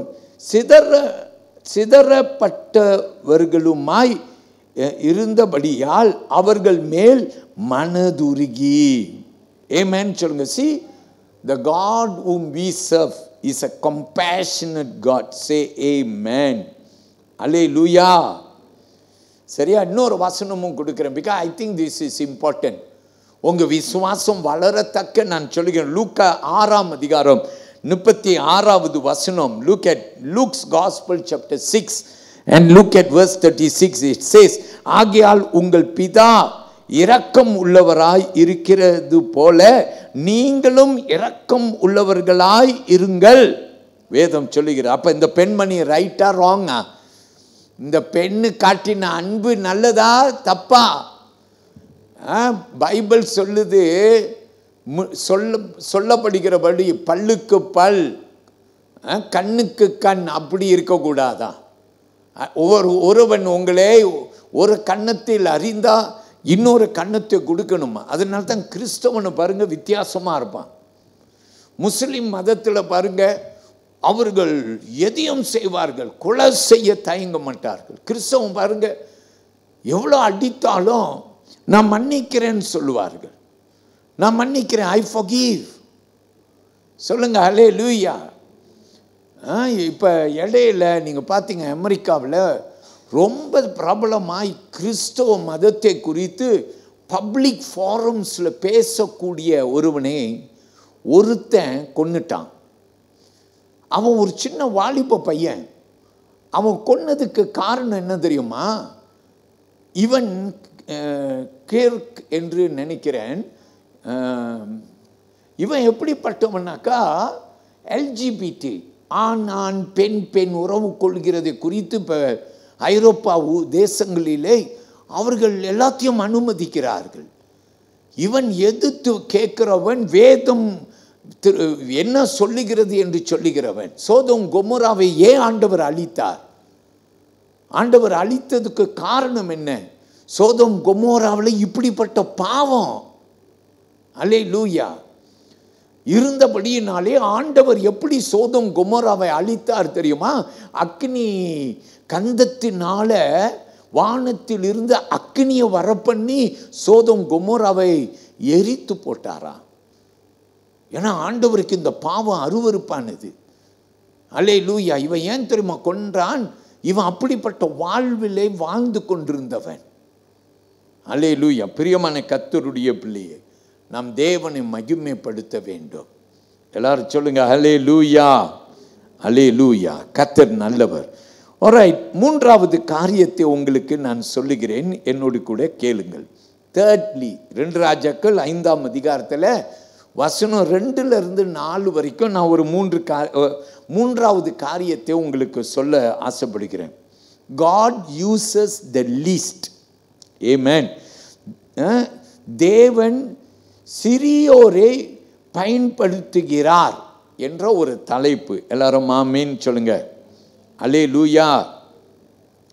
சிதறப்பட்டவர்களுமாய் இருந்தபடியால் அவர்கள் மேல் மனதுருகி. ஆமென் சொல்லுங்க. See, the God whom we serve is a compassionate God. Say amen. Hallelujah. சரியா? இன்னொரு வசனமும் கொடுக்கிறேன். Because I think this is important. உங்க விசுவாசம் வளரத்தக்க நான் சொல்லுகிறேன். லூக்கா 6ஆம் அதிகாரம் 36வது வசனம். Look at Luke's Gospel chapter 6 and look at verse 36. It says, ஆகையால் உங்கள் பிதா இரக்கம் உள்ளவராய் இருக்கிறது போல நீங்களும் இரக்கம் உள்ளவர்களாய் இருங்கள். வேதம் சொல்லுகிற. அப்ப இந்த பெண்மணி ரைட்டா ராங்கா? இந்த பெண்ணு காட்டின அன்பு நல்லதா தப்பா? பைபிள் சொல்லுது, சொல்லப்படுகிறபடி பல்லுக்கு பல் கண்ணுக்கு கண் அப்படி இருக்கக்கூடாதா? ஒருவன் உங்களே ஒரு கன்னத்தில் அறிந்தா இன்னொரு கன்னத்தை கொடுக்கணுமா? அதனால தான் கிறிஸ்தவனை பாருங்க வித்தியாசமாக இருப்பான். முஸ்லிம் மதத்தில் பாருங்க அவர்கள் எதையும் செய்வார்கள், கொலை செய்ய தயங்க மாட்டார்கள். கிறிஸ்தவன் பாருங்க எவ்வளோ அடித்தாலும் நான் மன்னிக்கிறேன்னு சொல்லுவார்கள். நான் மன்னிக்கிறேன், ஐ ஃபர்கிவ் சொல்லுங்க. ஹல்லேலூயா. இப்போ இடையில நீங்கள் பார்த்தீங்க அமெரிக்காவில் ரொம்ப பிரபலமாய் கிறிஸ்தவ மதத்தை குறித்து பப்ளிக் ஃபாரம்ஸில் பேசக்கூடிய ஒருவனை ஒருத்தன் கொன்னுட்டான். அவன் ஒரு சின்ன வாலிப பையன். அவன் கொன்னதுக்கு காரணம் என்ன தெரியுமா? இவன் கேர்க் என்று நினைக்கிறேன். இவன் எப்படிப்பட்டவனாக்கா எல்ஜிபிடி ஆண் பெண் பெண் உறவு கொள்கிறது குறித்து இப்போ ஐரோப்பா தேசங்களிலே அவர்கள் எல்லாத்தையும் அனுமதிக்கிறார்கள். இவன் எதிர்த்து கேட்கிறவன் வேதம் என்ன சொல்லுகிறது என்று சொல்லுகிறவன். சோதோம் கொமோராவை ஏன் ஆண்டவர் அழித்தார்? ஆண்டவர் அழித்ததுக்கு காரணம் என்ன? சோதோம் கொமோராவில் இப்படிப்பட்ட பாவம் அல்லேலூயா இருந்தபடியினாலே ஆண்டவர் எப்படி சோதோம் கொமோராவை அழித்தார் தெரியுமா? அக்னி கந்தத்தினால வானத்தில் இருந்து அக்னியை வரப்பண்ணி சோதோம் கொமோராவை எரித்து போட்டாரா? ஏன்னா ஆண்டவருக்கு இந்த பாவம் அருவருப்பானது. அல்லேலூயா. இவன் ஏன் தெரியுமா கொன்றான்? இவன் அப்படிப்பட்ட வாழ்விலே வாழ்ந்து கொண்டிருந்தவன். அல்லேலூயா. பிரியமான கர்த்தருடைய பிள்ளையே, நாம் தேவனை மகிமைப்படுத்த வேண்டும். எல்லாரும் சொல்லுங்க அல்லேலூயா. அல்லேலூயா. கர்த்தர் நல்லவர். ஆல்ரைட், மூன்றாவது காரியத்தை உங்களுக்கு நான் சொல்லுகிறேன், என்னோடு கூட கேளுங்கள். தேர்ட்லி, 2 ராஜாக்கள் 5ஆம் அதிகாரத்தில் வசனம் 2-4 வரைக்கும் நான் ஒரு மூன்றாவது காரியத்தை உங்களுக்கு சொல்ல ஆசைப்படுகிறேன். God uses the least. Amen. தேவன் சிறியோரை பயன்படுத்துகிறார் என்ற ஒரு தலைப்பு. எல்லாரும் ஆமென் சொல்லுங்க. அல்லேலூயா.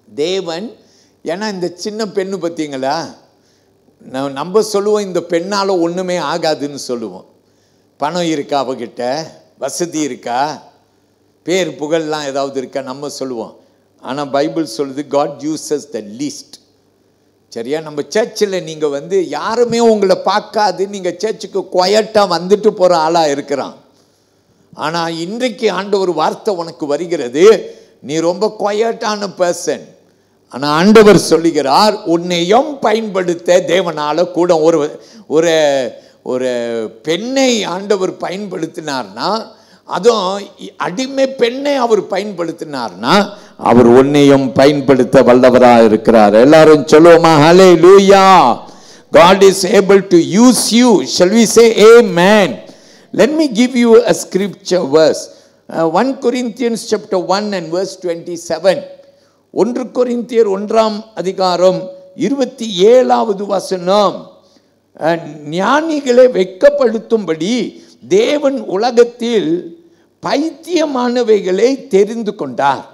தேவன், ஏன்னா இந்த சின்ன பெண்ணு பார்த்தீங்களா, நம்ம சொல்லுவோம் இந்த பெண்ணால் ஒன்றுமே ஆகாதுன்னு சொல்லுவோம். பணம் இருக்கா அவகிட்ட, வசதி இருக்கா, பேர் புகழ்லாம் ஏதாவது இருக்கா நம்ம சொல்லுவோம். ஆனால் பைபிள் சொல்லுது காட் யூசஸ் த லீஸ்ட். சரியா? நம்ம சர்ச்சில் நீங்கள் யாருமே உங்களை பார்க்காது, நீங்கள் சர்ச்சுக்கு குவைட்டாக வந்துட்டு போகிற ஆளாக இருக்கிறான். ஆனால் இன்றைக்கு ஆண்டவர் வார்த்தை உனக்கு வருகிறது, நீ ரொம்ப குவைட்டான பர்சன். ஆனால் ஆண்டவர் சொல்லுகிறார் உன்னையும் பயன்படுத்த தேவனால கூட ஒரு ஒரு பெண்ணை ஆண்டவர் பயன்படுத்தினார்னா, அதுவும் அடிமை பெண்ணை அவர் பயன்படுத்தினார்னா, அவர் உன்னையும் பயன்படுத்த வல்லவராக இருக்கிறார். எல்லாரும் சொல்லுவோமா ஹல்லேலூயா. God is able to use you. Shall we say amen? Let me give you a scripture verse. 1 Corinthians chapter 1 and verse 27. 1 கொரிந்தியர் 1ஆம் அதிகாரம் 27வது வசனம். ஞானிகளை வெட்கப்படுத்தும்படி தேவன் உலகத்தில் பைத்தியமானவைகளை தெரிந்து கொண்டார்.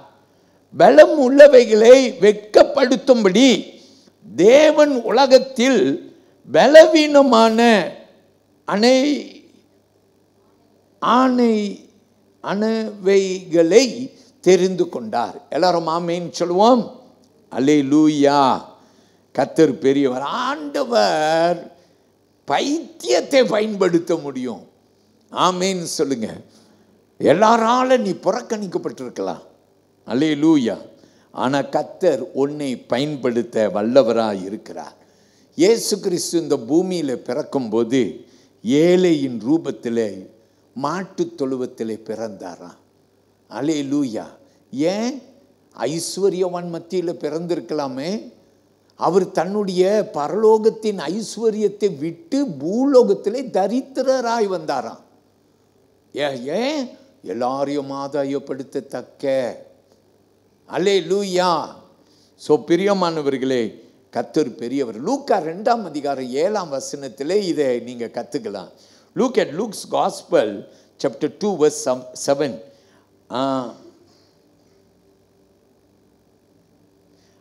பலம் உள்ளவைகளை வெட்கப்படுத்தும்படி தேவன் உலகத்தில் பலவீனமான அனைவைகளை தெரிந்து கொண்டார். எல்லாரும் ஆமேன் சொல்லுவோம். அல்லேலூயா. கர்த்தர் பெரியவர். ஆண்டவர் பைத்தியத்தை பயன்படுத்த முடியும். ஆமேன் சொல்லுங்க. எல்லாரால நீ புறக்கணிக்கப்பட்டிருக்கலாம். அல்லேலூயா. ஆனால் கர்த்தர் உன்னை பயன்படுத்த வல்லவராய் இருக்கிறார். இயேசு கிறிஸ்து இந்த பூமியில் பிறக்கும்போது ஏழையின் ரூபத்தில் மாட்டு தொழுவத்தில் பிறந்தாராம். அல்லேலூயா. ஏன்? ஐஸ்வர்யவான் மத்தியில் பிறந்திருக்கலாமே. அவர் தன்னுடைய பரலோகத்தின் ஐஸ்வர்யத்தை விட்டு பூலோகத்திலே தரித்திரராய் வந்தாராம். ஏன்? எல்லாரையும் ஆதாயப்படுத்தத்தக்க. அல்லேலூயா. ஸோ பிரியமானவர்களே, கர்த்தர் பெரியவர். லூக்கா 2ஆம் அதிகாரம் 7ஆம் வசனத்திலே இதை நீங்கள் கற்றுக்கலாம். Look at Luke's Gospel, chapter 2, verse 7.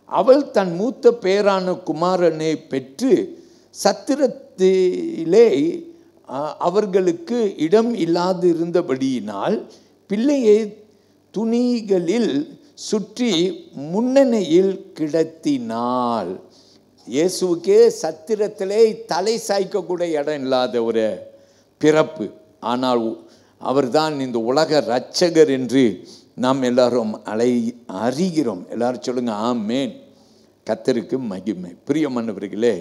அவள் தன் மூத்த பேரான குமாரனை பெற்று சத்திரத்திலே அவர்களுக்கு இடம் இல்லாது இருந்தபடியினால் பிள்ளையை துணிகளில் சுற்றி முன்னணியில் கிடத்தினாள். இயேசுக்கே சத்திரத்திலே தலை சாய்க்கக்கூட இடம் இல்லாத ஒரு பிறப்பு. ஆனால் அவர்தான் இந்த உலக இரட்சகர் என்று நாம் எல்லாரும் அறிகிறோம். எல்லாரும் சொல்லுங்க ஆமேன். கர்த்தருக்கு மகிமை. பிரியமானவர்களே,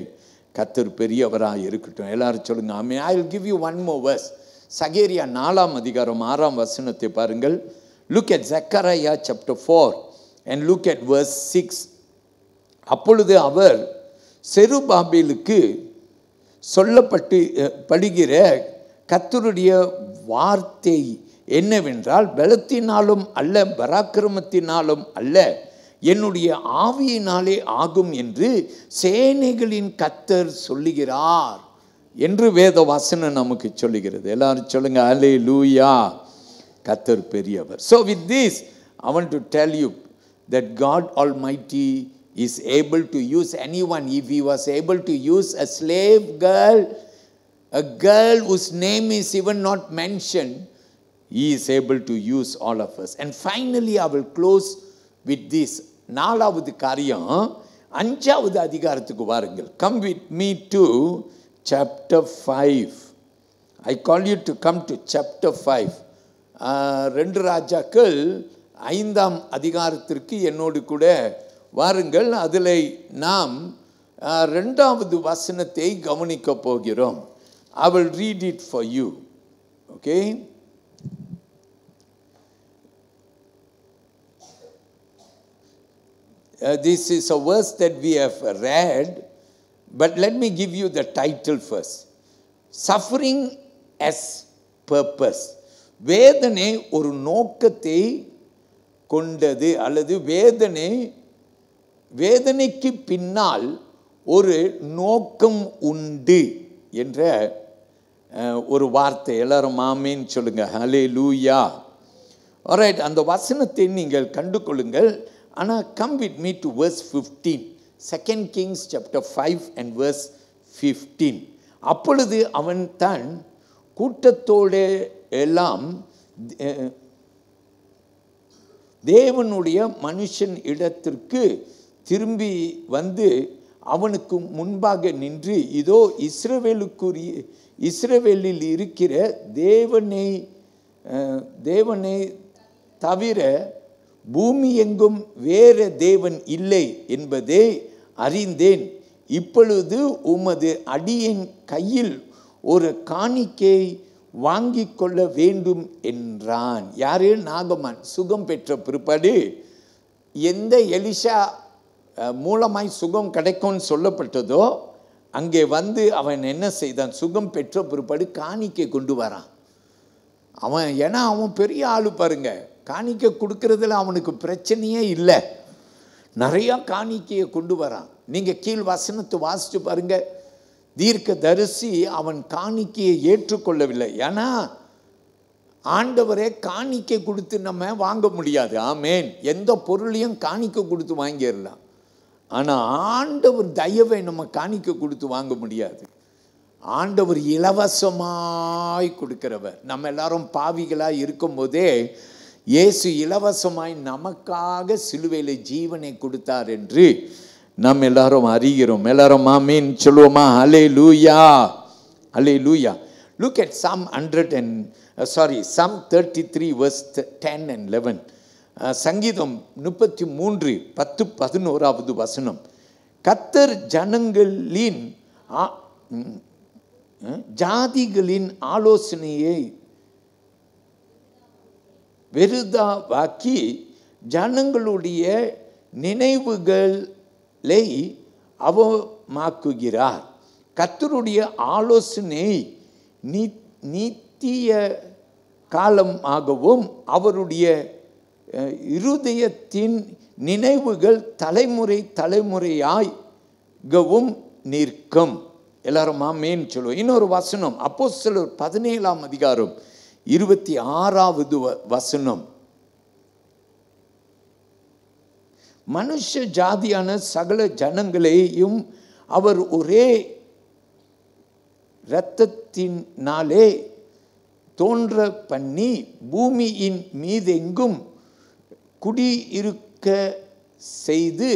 கர்த்தர் பெரியவராக இருக்கட்டும். எல்லாரும் சொல்லுங்க ஆமேன். I will give you one more verse. சகேரியா 4ஆம் அதிகாரம் 6ஆம் வசனத்தை பாருங்கள். Look at Zechariah chapter 4 and look at verse 6. அப்பொழுது அவர் செருபாபேலுக்கு சொல்லப்படுகிற கர்த்தருடைய வார்த்தை என்னவென்றால், பலத்தினாலும் அல்ல, பராக்கிரமத்தினாலும் அல்ல, என்னுடைய ஆவியினாலே ஆகும் என்று சேனைகளின் கர்த்தர் சொல்லுகிறார் என்று வேத வசனம் நமக்கு சொல்லுகிறது. எல்லாரும் சொல்லுங்க அல்லேலூயா. கர்த்தர் பெரியவர். So with this I want to tell you that God Almighty is able to use anyone. If he was able to use a slave girl, a girl whose name is even not mentioned, he is able to use all of us. And finally I will close with this. 4வது காரியம் 5வது அதிகாரத்துக்கு வாருங்கள். Come with me to chapter 5. I call you to come to chapter 5. 2 ராஜாக்கள் 5ஆம் அதிகாரத்திற்கு என்னோடு கூட வாருங்கள். அதில் நாம் 2வது வசனத்தை கவனிக்க போகிறோம். I will read it for you. Okay? This is a verse that we have read, but let me give you the title first. Suffering as purpose. வேதனை ஒரு நோக்கத்தை கொண்டது, அல்லது வேதனைக்கு பின்னால் ஒரு நோக்கம் உண்டு என்ற ஒரு வார்த்தை. எல்லாரும் ஆமேன் சொல்லுங்க. ஹல்லேலூயா. ஆல்ரைட், அந்த வசனத்தை நீங்கள் கண்டு கொள்ளுங்கள். ஆனால் come with me to verse 15. 2 Kings chapter 5 and verse 15. அப்பொழுது அவன் தன் கூட்டத்தோடு எல்லாம் தேவனுடைய மனுஷன் இடத்திற்கு திரும்பி வந்து அவனுக்கு முன்பாக நின்று, இதோ இஸ்ரவேலில் இருக்கிற தேவனை தவிர பூமி எங்கும் வேறு தேவன் இல்லை என்பதை அறிந்தேன். இப்பொழுது உமது அடியின் கையில் ஒரு காணிக்கை வாங்கி கொள்ள வேண்டும் என்றான். யாரு? நாகமான். சுகம் பெற்ற பிற்பாடு எந்த எலிஷா மூலமாய் சுகம் கிடைக்கும்னு சொல்லப்பட்டதோ அங்கே வந்து அவன் என்ன செய்தான்? சுகம் பெற்ற பிற்பாடு காணிக்கை கொண்டு வரான். அவன் ஏன்னா அவன் பெரிய ஆளு பாருங்க, காணிக்கை கொடுக்கறதுல அவனுக்கு பிரச்சனையே இல்லை. நிறையா காணிக்கையை கொண்டு வரான். நீங்கள் கீழ் வசனத்தை வாசித்து பாருங்க. தீர்க்கதரிசி அவன் காணிக்கையை ஏற்றுக்கொள்ளவில்லை. ஏன்னா ஆண்டவரே காணிக்கை கொடுத்து நம்ம வாங்க முடியாது. ஆமேன். எந்த பொருளையும் காணிக்கை கொடுத்து வாங்கிடலாம். ஆனால் ஆண்டவர் தயவை நம்ம காணிக்கை கொடுத்து வாங்க முடியாது. ஆண்டவர் இலவசமாய் கொடுக்கிறவர். நம்ம எல்லாரும் பாவிகளாய் இருக்கும் போதே இயேசு இலவசமாய் நமக்காக சிலுவையில் ஜீவனை கொடுத்தார் என்று நாம் எல்லாரும் அறிகிறோம். எல்லாரும் ஆமீன் சொல்லுவோமா? அல்லேலூயா, அல்லேலூயா. Look at Psalm 33 verse 10 and 11. சங்கீதம் 33 10 11வது வசனம். கர்த்தர் ஜனங்களின் ஜாதிகளின் ஆலோசனையை வெறுதாவாக்கி ஜனங்களுடைய நினைவுகளை அவமாக்குகிறார். கர்த்தருடைய ஆலோசனை நித்திய காலமாகவும் அவருடைய இருதயத்தின் நினைவுகள் தலைமுறை தலைமுறையாகவும் நிற்கும். எல்லாரும் ஆமென் சொல்லுவோம். இன்னொரு வசனம் அப்போஸ்தலர் 17ஆம் அதிகாரம் 26வது வசனம். மனுஷ ஜாதியான சகல ஜனங்களையும் அவர் ஒரே இரத்தத்தினாலே தோன்ற பண்ணி பூமியின் மீதெங்கும் குடியிருக்க செய்து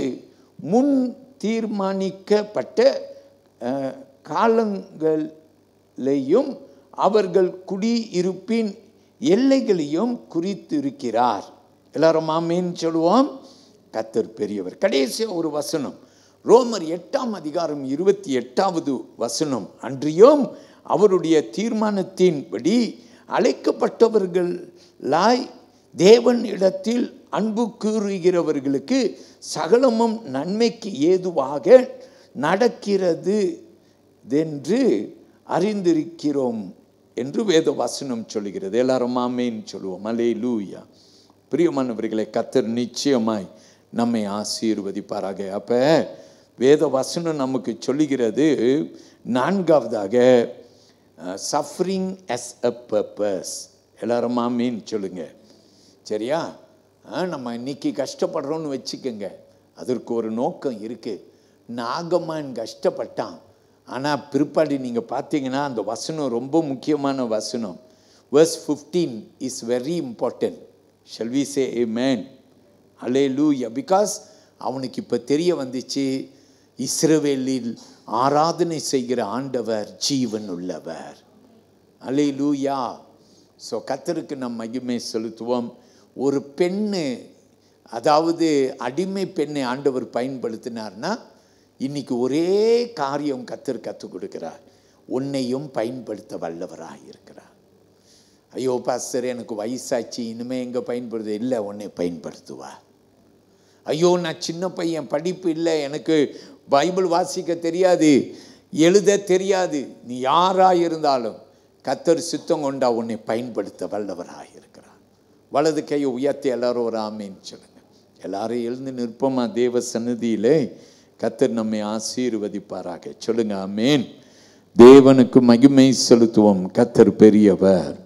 முன் தீர்மானிக்கப்பட்ட காலங்களையும் அவர்கள் குடியிருப்பின் எல்லைகளையும் குறித்திருக்கிறார். எல்லாரும் ஆமென் சொல்லுவோம். கர்த்தர் பெரியவர். கடைசி ஒரு வசனம் ரோமர் 8ஆம் அதிகாரம் 28வது வசனம். அன்றியும் அவருடைய தீர்மானத்தின்படி அழைக்கப்பட்டவர்களாய் தேவன் இடத்தில் அன்பு கூறுகிறவர்களுக்கு சகலமும் நன்மைக்கு ஏதுவாக நடக்கிறது என்று அறிந்திருக்கிறோம் என்று வேத வசனம் சொல்லுகிறது. எல்லாரும் ஆமென் சொல்லுவோம். அல்லேலூயா. பிரியமானவர்களே, கர்த்தர் நிச்சயமாய் நம்மை ஆசீர்வதிப்பாராக. அப்போ வேத வசனம் நமக்கு சொல்லுகிறது, நான்காவதாக சஃபரிங் as a purpose. எல்லாரும் ஆமென் சொல்லுங்க. சரியா? நம்ம இன்னைக்கு கஷ்டப்படுறோன்னு வச்சுக்கோங்க, அதற்கு ஒரு நோக்கம் இருக்குது. நாகமான் கஷ்டப்பட்டான், ஆனால் பிற்பாடு நீங்கள் பார்த்தீங்கன்னா அந்த வசனம் ரொம்ப முக்கியமான வசனம். verse 15 is very important. Shall we say amen? Hallelujah. Because அவனுக்கு இப்போ தெரிய வந்துச்சு, இஸ்ரவேலில் ஆராதனை செய்கிற ஆண்டவர் ஜீவன் உள்ளவர். அல்லேலூயா. ஸோ கர்த்தருக்கு நம் மகிமை செலுத்துவோம். ஒரு பெண்ணு, அதாவது அடிமை பெண்ணை ஆண்டவர் பயன்படுத்தினார்னா இன்னைக்கு ஒரே காரியம் கர்த்தர் கற்றுக் கொடுக்கிறார், உன்னையும் பயன்படுத்த வல்லவராக இருக்கிறார். ஐயோ பாஸ்டர் எனக்கு வயசாச்சு இனிமே எங்கே பயன்படுத்த? இல்லை, உன்னை பயன்படுத்துவார். ஐயோ நான் சின்ன பையன், படிப்பு இல்லை, எனக்கு பைபிள் வாசிக்க தெரியாது, எழுத தெரியாது, நீ யாராக இருந்தாலும் கர்த்தர் சித்தம் கொண்டா உன்னை பயன்படுத்த வல்லவராக இருக்கிறார். வலது கையை உயர்த்தி எல்லாரும் ஒரு ஆமேன் சொல்லுங்க. எல்லாரும் எழுந்து நிற்போமா தேவ சந்நிதியிலே. கர்த்தர் நம்மை ஆசீர்வதிப்பாராக. சொல்லுங்க ஆமேன். தேவனுக்கு மகிமை செலுத்துவோம். கர்த்தர் பெரியவர்.